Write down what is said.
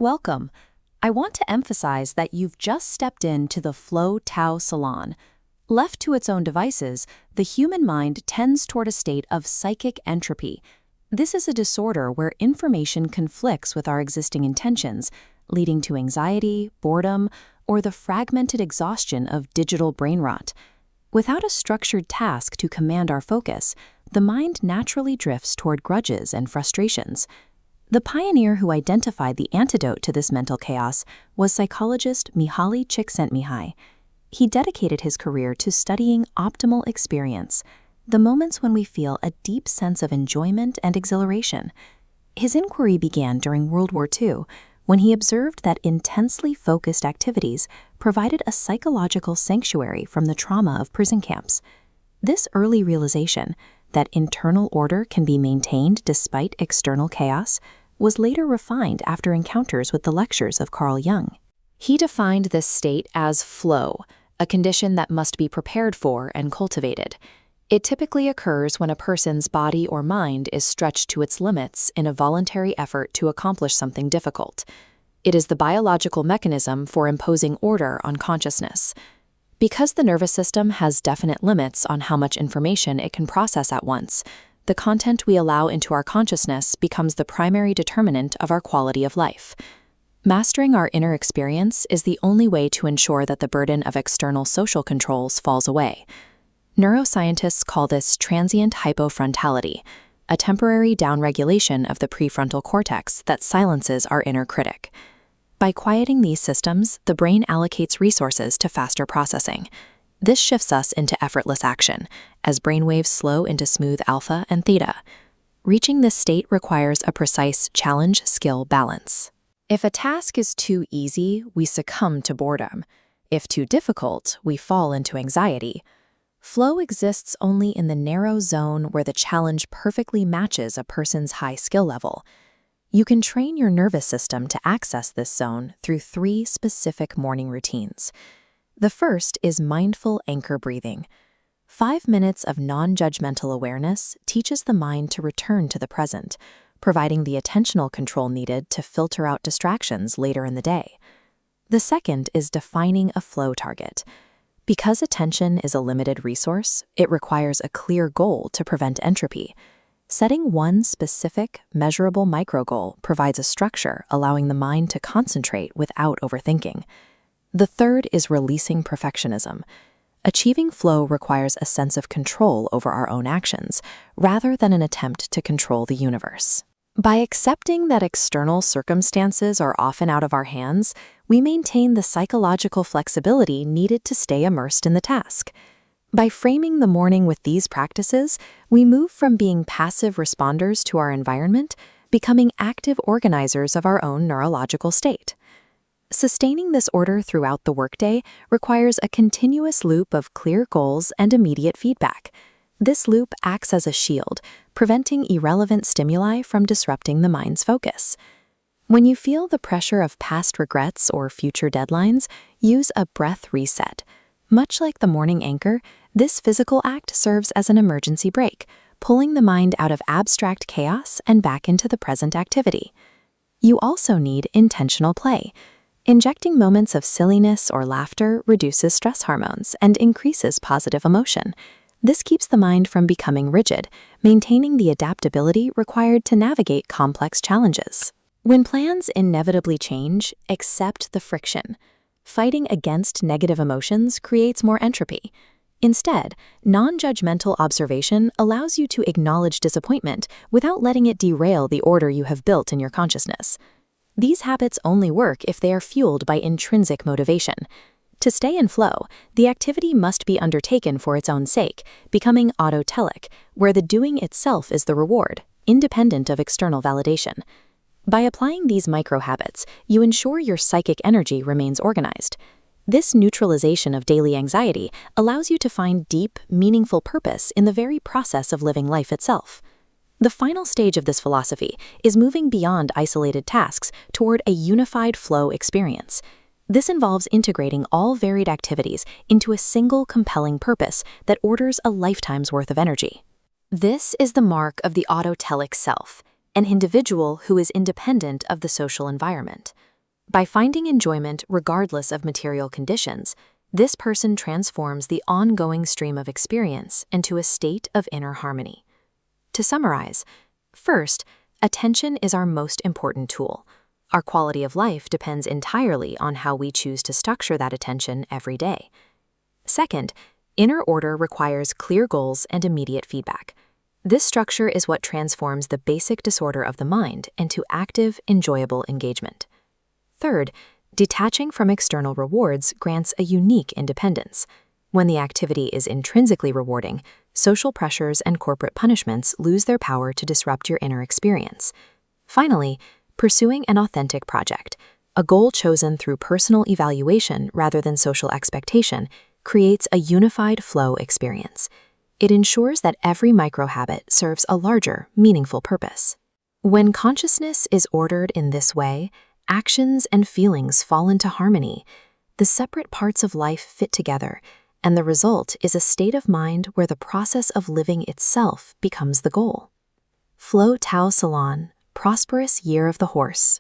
Welcome. I want to emphasize that you've just stepped into the Flow Tao Salon. Left to its own devices, the human mind tends toward a state of psychic entropy. This is a disorder where information conflicts with our existing intentions, leading to anxiety, boredom, or the fragmented exhaustion of digital brain rot. Without a structured task to command our focus, the mind naturally drifts toward grudges and frustrations. The pioneer who identified the antidote to this mental chaos was psychologist Mihaly Csikszentmihalyi. He dedicated his career to studying optimal experience, the moments when we feel a deep sense of enjoyment and exhilaration. His inquiry began during World War II, when he observed that intensely focused activities provided a psychological sanctuary from the trauma of prison camps. This early realization, that internal order can be maintained despite external chaos, was later refined after encounters with the lectures of Carl Jung. He defined this state as flow, a condition that must be prepared for and cultivated. It typically occurs when a person's body or mind is stretched to its limits in a voluntary effort to accomplish something difficult. It is the biological mechanism for imposing order on consciousness. Because the nervous system has definite limits on how much information it can process at once, the content we allow into our consciousness becomes the primary determinant of our quality of life. Mastering our inner experience is the only way to ensure that the burden of external social controls falls away. Neuroscientists call this transient hypofrontality, a temporary downregulation of the prefrontal cortex that silences our inner critic. By quieting these systems, the brain allocates resources to faster processing. This shifts us into effortless action, as brainwaves slow into smooth alpha and theta. Reaching this state requires a precise challenge-skill balance. If a task is too easy, we succumb to boredom. If too difficult, we fall into anxiety. Flow exists only in the narrow zone where the challenge perfectly matches a person's high skill level. You can train your nervous system to access this zone through 3 specific morning routines. The first is mindful anchor breathing. 5 minutes of non-judgmental awareness teaches the mind to return to the present, providing the attentional control needed to filter out distractions later in the day. The second is defining a flow target. Because attention is a limited resource, it requires a clear goal to prevent entropy. Setting one specific, measurable micro-goal provides a structure allowing the mind to concentrate without overthinking. The third is releasing perfectionism. Achieving flow requires a sense of control over our own actions, rather than an attempt to control the universe. By accepting that external circumstances are often out of our hands, we maintain the psychological flexibility needed to stay immersed in the task. By framing the morning with these practices, we move from being passive responders to our environment, becoming active organizers of our own neurological state. Sustaining this order throughout the workday requires a continuous loop of clear goals and immediate feedback. This loop acts as a shield, preventing irrelevant stimuli from disrupting the mind's focus. When you feel the pressure of past regrets or future deadlines, use a breath reset. Much like the morning anchor, this physical act serves as an emergency brake, pulling the mind out of abstract chaos and back into the present activity. You also need intentional play. Injecting moments of silliness or laughter reduces stress hormones and increases positive emotion. This keeps the mind from becoming rigid, maintaining the adaptability required to navigate complex challenges. When plans inevitably change, accept the friction. Fighting against negative emotions creates more entropy. Instead, non-judgmental observation allows you to acknowledge disappointment without letting it derail the order you have built in your consciousness. These habits only work if they are fueled by intrinsic motivation. To stay in flow, the activity must be undertaken for its own sake, becoming autotelic, where the doing itself is the reward, independent of external validation. By applying these micro-habits, you ensure your psychic energy remains organized. This neutralization of daily anxiety allows you to find deep, meaningful purpose in the very process of living life itself. The final stage of this philosophy is moving beyond isolated tasks toward a unified flow experience. This involves integrating all varied activities into a single compelling purpose that orders a lifetime's worth of energy. This is the mark of the autotelic self, an individual who is independent of the social environment. By finding enjoyment regardless of material conditions, this person transforms the ongoing stream of experience into a state of inner harmony. To summarize, first, attention is our most important tool. Our quality of life depends entirely on how we choose to structure that attention every day. Second, inner order requires clear goals and immediate feedback. This structure is what transforms the basic disorder of the mind into active, enjoyable engagement. Third, detaching from external rewards grants a unique independence. When the activity is intrinsically rewarding, social pressures and corporate punishments lose their power to disrupt your inner experience. Finally, pursuing an authentic project, a goal chosen through personal evaluation rather than social expectation, creates a unified flow experience. It ensures that every microhabit serves a larger, meaningful purpose. When consciousness is ordered in this way, actions and feelings fall into harmony. The separate parts of life fit together, and the result is a state of mind where the process of living itself becomes the goal. Flow Tao Salon, Prosperous Year of the Horse.